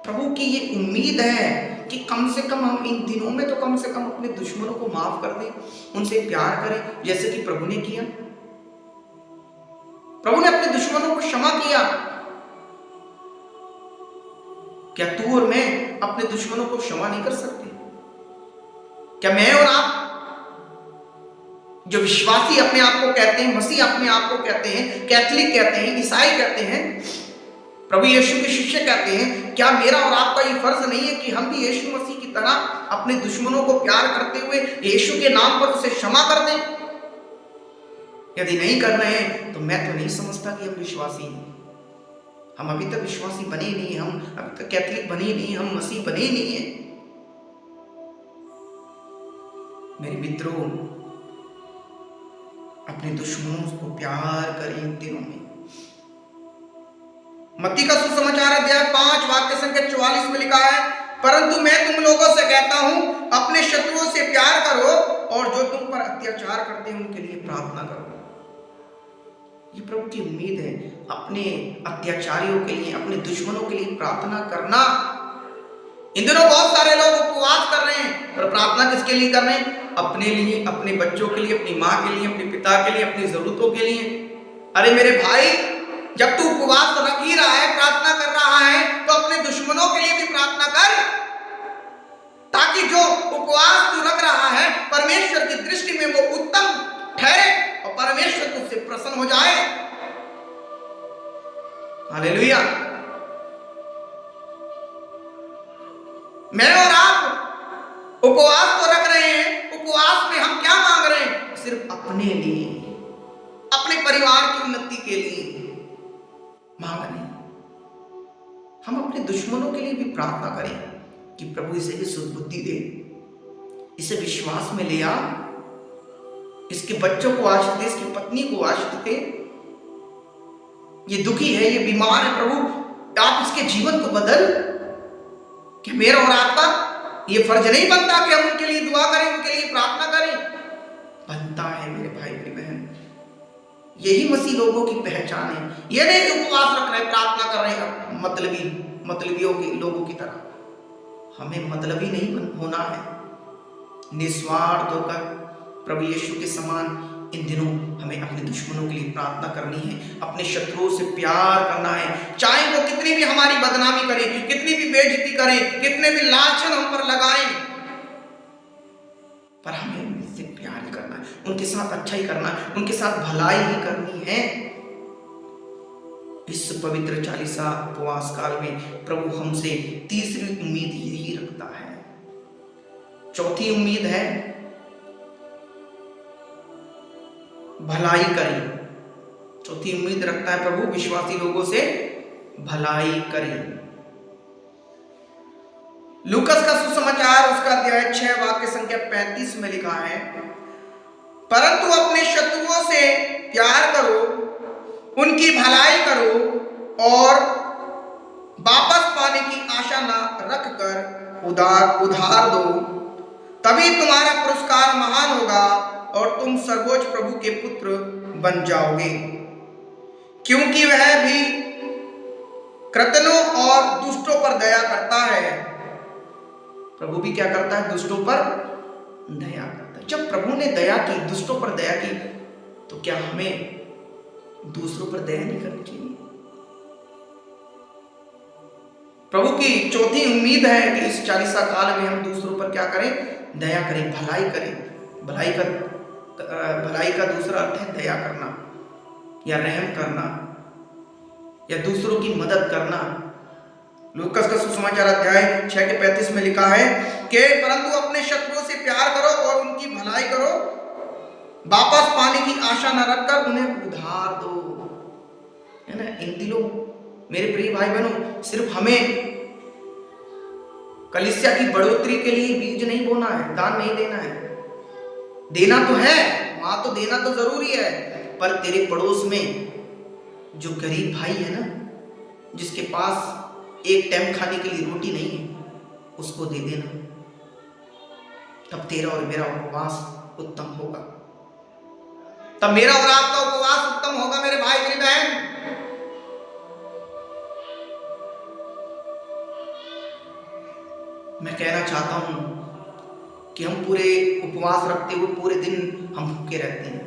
प्रभु की ये उम्मीद है कि कम से कम हम इन दिनों में तो कम से कम अपने दुश्मनों को माफ कर दें, उनसे प्यार करें, जैसे कि प्रभु ने किया। प्रभु ने अपने दुश्मनों को क्षमा किया। क्या तू और मैं अपने दुश्मनों को क्षमा नहीं कर सकते? क्या मैं और आप जो विश्वासी अपने आप को कहते हैं, मसीह अपने आप को कहते हैं, कैथलिक कहते हैं, ईसाई कहते हैं, प्रभु यीशु के शिष्य कहते हैं, क्या मेरा और आपका ये फर्ज नहीं है कि हम भी यीशु मसीह की तरह अपने दुश्मनों को प्यार करते हुए यीशु के नाम पर उसे क्षमा कर दें? यदि नहीं कर रहे हैं तो मैं तो नहीं समझता कि हम विश्वासी हैं। हम अभी तक विश्वासी बने ही नहीं, हम अभी तक कैथलिक बने ही नहीं, हम मसीह बने ही नहीं है। मेरे मित्रों, अपने दुश्मनों को प्यार करें इन दिनों में। मत्ती का सुसमाचार अध्याय 5 वाक्य संख्या 44 में लिखा है, परंतु मैं तुम लोगों से कहता हूं, अपने शत्रुओं से प्यार करो और जो तुम पर अत्याचार करते हैं उनके लिए प्रार्थना करो। ये प्रभु की उम्मीद है, अपने अत्याचारियों के लिए, अपने दुश्मनों के लिए प्रार्थना करना। इन दिनों बहुत सारे लोग उपवास कर रहे हैं, पर प्रार्थना किसके लिए कर रहे हैं? अपने लिए, अपने बच्चों के लिए, अपनी माँ के लिए, अपने पिता के लिए, अपनी जरूरतों के लिए। अरे मेरे भाई, जब तू उपवास रख ही रहा है, प्रार्थना कर रहा है, तो अपने दुश्मनों के लिए भी प्रार्थना कर। ताकि जो उपवास तू रख रहा है परमेश्वर की दृष्टि में वो उत्तम ठहरे और परमेश्वर तुझसे प्रसन्न हो जाए। हालेलुया। मैं और आप उपवास तो रख रहे हैं, उपवास में हम क्या मांग रहे हैं? सिर्फ अपने लिए, अपने परिवार की उन्नति के लिए मांग रहे हैं। हम अपने दुश्मनों के लिए भी प्रार्थना करें कि प्रभु इसे भी सुबुद्धि दे, इसे विश्वास में ले आ, इसके बच्चों को आशीष दे, इसकी पत्नी को आशीष दे। ये दुखी है, ये बीमार है, प्रभु आप इसके जीवन को बदल। कि मेरा और आपका ये फर्ज नहीं बनता कि हम उनके लिए दुआ करें, उनके लिए प्रार्थना करें? बनता है मेरे भाई मेरी बहन। यही मसीह लोगों की पहचान है। ये नहीं कि उपवास रख रहे, प्रार्थना कर रहे हैं मतलबियों के लोगों की तरह। हमें मतलबी नहीं होना है, निस्वार्थ होकर प्रभु यीशु के समान इन दिनों हमें अपने दुश्मनों के लिए प्रार्थना करनी है, अपने शत्रुओं से प्यार करना है। चाहे वो कितनी भी हमारी बदनामी करें, कितनी भी बेइज्जती करें, कितने भी लांछन हम पर लगाएं, पर हमें उनसे प्यार ही करना है, उनके साथ अच्छा ही करना है, उनके साथ भलाई ही करनी है। इस पवित्र चालीसा उपवास काल में प्रभु हमसे तीसरी उम्मीद यही रखता है। चौथी उम्मीद है भलाई करें। चौथी उम्मीद रखता है प्रभु विश्वासी लोगों से भलाई करें। लूकस का सुसमाचार उसका अध्याय 6 वाक्य संख्या 35 में लिखा है, परंतु अपने शत्रुओं से प्यार करो, उनकी भलाई करो और वापस पाने की आशा न रखकर उधार दो, तभी तुम्हारा पुरस्कार महान होगा और तुम सर्वोच्च प्रभु के पुत्र बन जाओगे, क्योंकि वह भी कृतज्ञों और दुष्टों पर दया करता है। प्रभु भी क्या करता है? दुष्टों पर दया करता है। जब प्रभु ने दया की, दुष्टों पर दया की, तो क्या हमें दूसरों पर दया नहीं करनी चाहिए? प्रभु की चौथी उम्मीद है कि इस चालीसा काल में हम दूसरों पर क्या करें? दया करें, भलाई करें। भलाई का दूसरा अर्थ है दया करना या रहम करना या दूसरों की मदद करना। लूकस का सुसमाचार अध्याय 6 के 35 में लिखा है कि परंतु अपने शत्रुओं से प्यार करो और उनकी भलाई करो, वापस पाने की आशा न रखकर उन्हें उधार दो। है ना? इन दिनों मेरे प्रिय भाई बहनों, सिर्फ हमें कलीसिया की बढ़ोतरी के लिए बीज नहीं बोना है, दान नहीं देना है। देना तो है, वहां तो देना तो जरूरी है, पर तेरे पड़ोस में जो गरीब भाई है ना, जिसके पास एक टाइम खाने के लिए रोटी नहीं है, उसको दे देना। तब तेरा और मेरा उपवास उत्तम होगा, तब मेरा और आपका उपवास उत्तम होगा मेरे भाई मेरी बहन। मैं कहना चाहता हूं कि हम पूरे उपवास रखते हुए पूरे दिन हम भूखे रहते हैं।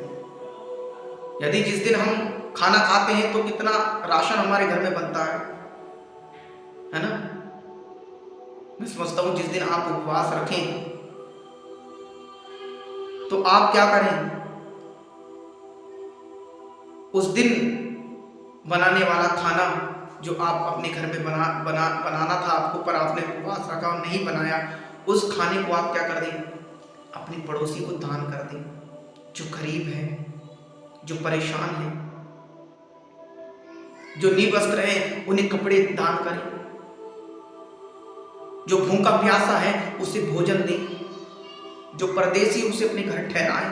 यदि जिस दिन हम खाना खाते हैं तो कितना राशन हमारे घर में बनता है ना? मैं समझता हूं जिस दिन आप उपवास रखें तो आप क्या करें? उस दिन बनाने वाला खाना जो आप अपने घर में बनाना था आपको, पर आपने उपवास रखा और नहीं बनाया, उस खाने को आप क्या कर दें? अपने पड़ोसी को दान कर दें, जो गरीब है, जो परेशान है, जो निवस्त्र है, उन्हें कपड़े दान करें। जो भूखा प्यासा है उसे भोजन दें, जो परदेसी उसे अपने घर ठहराएं,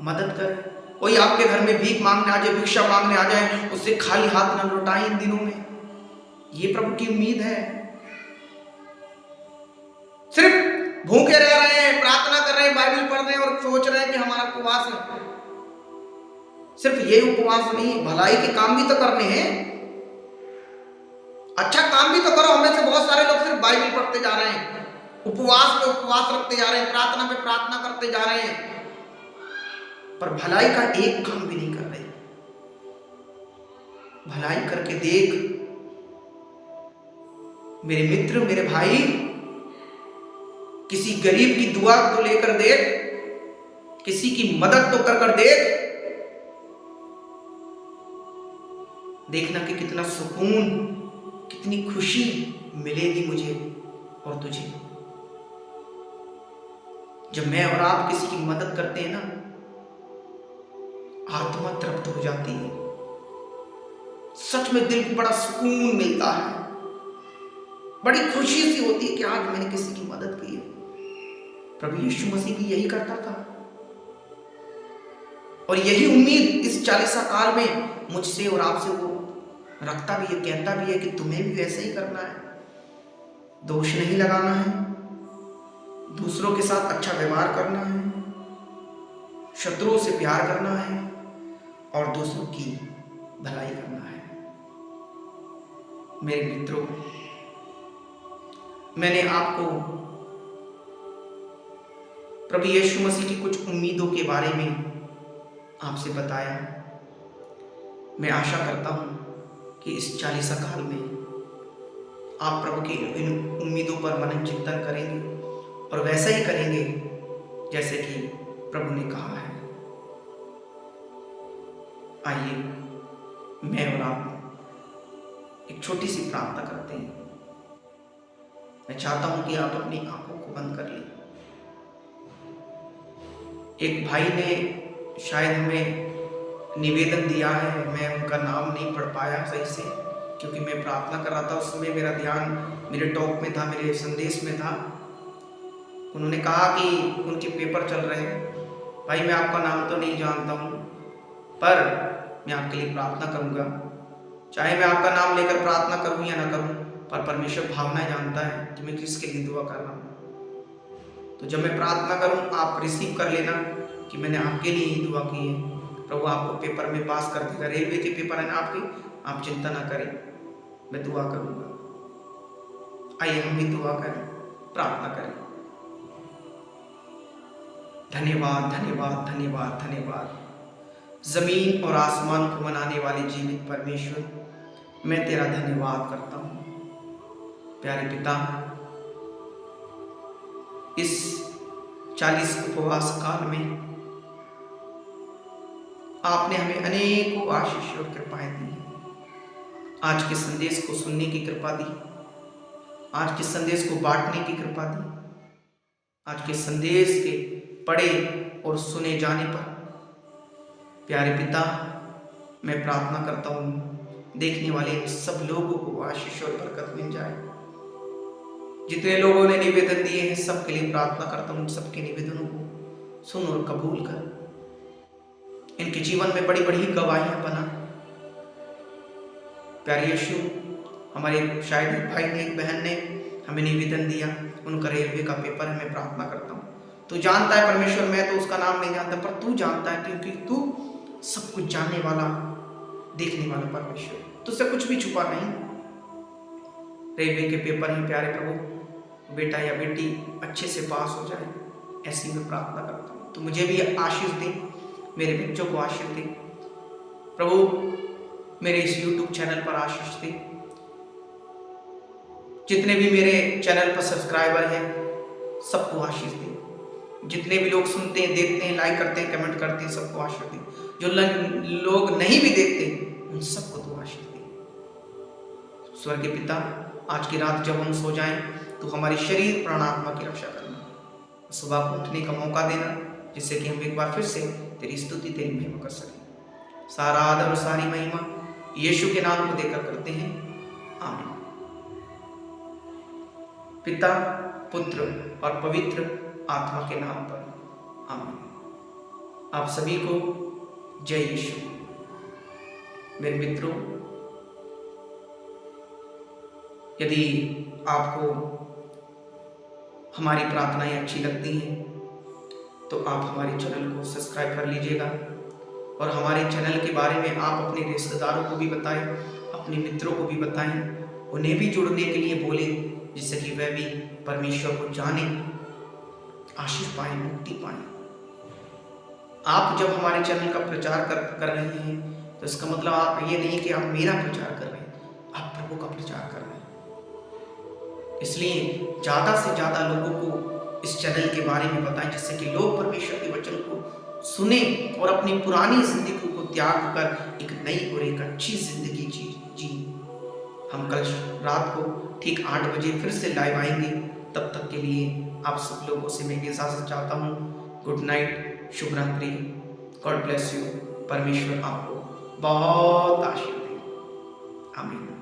मदद करें। कोई आपके घर में भीख मांगने आ जाए, भिक्षा मांगने आ जाए, उससे खाली हाथ न लौटाएं इन दिनों में। ये प्रभु की उम्मीद है। सिर्फ भूखे रह रहे हैं, प्रार्थना कर रहे हैं, बाइबल पढ़ रहे हैं और सोच रहे हैं कि हमारा उपवास है। सिर्फ ये उपवास नहीं, भलाई के काम भी तो करने हैं, अच्छा काम भी तो करो। हमें से बहुत सारे लोग सिर्फ बाइबल पढ़ते जा रहे हैं, उपवास पे उपवास रखते जा रहे हैं, प्रार्थना पे प्रार्थना करते जा रहे हैं, पर भलाई का एक काम भी नहीं कर रहे। भलाई करके देख मेरे मित्र, मेरे भाई, किसी गरीब की दुआ तो लेकर देख, किसी की मदद तो कर देख, देखना कि कितना सुकून, कितनी खुशी मिलेगी मुझे और तुझे। जब मैं और आप किसी की मदद करते हैं ना, आत्मा तृप्त हो जाती है, सच में दिल को बड़ा सुकून मिलता है, बड़ी खुशी सी होती है कि आज मैंने किसी की मदद की है। प्रभु यीशु मसीह भी यही करता था और यही उम्मीद इस 40 काल में मुझसे और आपसे वो रखता भी है, कहता भी है कि तुम्हें भी वैसे ही करना है, दोष नहीं लगाना है, दूसरों के साथ अच्छा व्यवहार करना है, शत्रुओं से प्यार करना है और दूसरों की भलाई करना है। मेरे मित्रों, मैंने आपको प्रभु यीशु मसीह की कुछ उम्मीदों के बारे में आपसे बताया। मैं आशा करता हूं कि इस 40 काल में आप प्रभु की इन उम्मीदों पर मनन चिंतन करेंगे और वैसा ही करेंगे जैसे कि प्रभु ने कहा है। आइए मैं और आप एक छोटी सी प्रार्थना करते हैं। मैं चाहता हूं कि आप अपनी आंखों को बंद कर लें। एक भाई ने शायद हमें निवेदन दिया है, मैं उनका नाम नहीं पढ़ पाया सही से क्योंकि मैं प्रार्थना कर रहा था, उस समय मेरा ध्यान मेरे टॉक में था, मेरे संदेश में था। उन्होंने कहा कि उनके पेपर चल रहे हैं। भाई मैं आपका नाम तो नहीं जानता हूँ, पर मैं आपके लिए प्रार्थना करूँगा, चाहे मैं आपका नाम लेकर प्रार्थना करूँ या ना करूँ, पर परमेश्वर भावना जानता है कि मैं किसके लिए दुआ कर रहा हूँ। तो जब मैं प्रार्थना करूँ आप रिसीव कर लेना कि मैंने आपके लिए ही दुआ की है। प्रभु आपको पेपर में पास कर देगा। रेलवे के पेपर है ना आपके, आप चिंता ना करें, मैं दुआ करूँगा। आइए हम भी दुआ करें, प्रार्थना करें। धन्यवाद धन्यवाद धन्यवाद धन्यवाद। जमीन और आसमान को बनाने वाले जीवित परमेश्वर, मैं तेरा धन्यवाद करता हूँ। प्यारे पिता, इस 40 उपवास काल में आपने हमें अनेकों आशीष और कृपाएं दी हैं। आज के संदेश को सुनने की कृपा दी, आज के संदेश को बांटने की कृपा दी, आज के संदेश के पढ़े और सुने जाने पर प्यारे पिता मैं प्रार्थना करता हूँ देखने वाले सब लोगों को आशीष और बरकत मिल जाए। जितने लोगों ने निवेदन दिए हैं सबके लिए प्रार्थना करता हूँ, सबके निवेदनों को सुन और कबूल कर, इनके जीवन में बड़ी बड़ी गवाहियां बना। प्यारे यीशु, हमारे शायद एक भाई ने, एक बहन ने हमें निवेदन दिया, उनका रेलवे का पेपर है। मैं प्रार्थना करता हूँ, तू जानता है परमेश्वर, मैं तो उसका नाम नहीं जानता, पर तू जानता है क्योंकि तू सब कुछ जानने वाला, देखने वाला परमेश्वर, तुझसे कुछ भी छुपा नहीं। रेलवे के पेपर हैं प्यारे प्रभु, बेटा या बेटी अच्छे से पास हो जाए, ऐसी मैं प्रार्थना करता हूँ। तो मुझे भी आशीष दे, मेरे बच्चों को आशीष दे प्रभु, मेरे इस YouTube चैनल पर आशीष दे। जितने भी मेरे चैनल पर सब्सक्राइबर हैं सबको आशीष दे। जितने भी लोग सुनते हैं, देखते हैं, लाइक करते हैं, कमेंट करते हैं, सबको आशीष दे। जो लोग नहीं भी देखते उन सबको तो आशीष दे। स्वर्ग के पिता, आज की रात जब हम सो जाएं तो हमारी शरीर प्राण आत्मा की रक्षा करना, सुबह को उठने का मौका देना, जिससे कि हम एक बार फिर से तेरी स्तुति, तेरी महिमा कर सकें। सारा आदर और सारी महिमा यीशु के नाम को देकर करते हैं, आमीन। पिता, पुत्र और पवित्र आत्मा के नाम पर, आमीन। आप सभी को जय यीशु। मेरे मित्रों, यदि आपको हमारी प्रार्थनाएं अच्छी लगती हैं तो आप हमारे चैनल को सब्सक्राइब कर लीजिएगा और हमारे चैनल के बारे में आप अपने रिश्तेदारों को भी बताएं, अपने मित्रों को भी बताएं, उन्हें भी जुड़ने के लिए बोलें, जिससे कि वह भी परमेश्वर को जाने, आशीष पाएं, मुक्ति पाएं। आप जब हमारे चैनल का प्रचार कर रहे हैं तो इसका मतलब आप ये नहीं कि आप मेरा प्रचार कर रहे हैं, आप प्रभु का प्रचार कर रहे हैं। इसलिए ज़्यादा से ज़्यादा लोगों को इस चैनल के बारे में बताएं, जिससे कि लोग परमेश्वर के वचन को सुने और अपनी पुरानी जिंदगी को त्याग कर एक नई और एक अच्छी जिंदगी जी। हम कल रात को ठीक 8 बजे फिर से लाइव आएंगे। तब तक के लिए आप सब लोगों से मैं इजाजत चाहता हूँ। गुड नाइट, शुभ रात्रि, गॉड ब्लेस यू। परमेश्वर आपको बहुत आशीर्वाद दे। आमीन।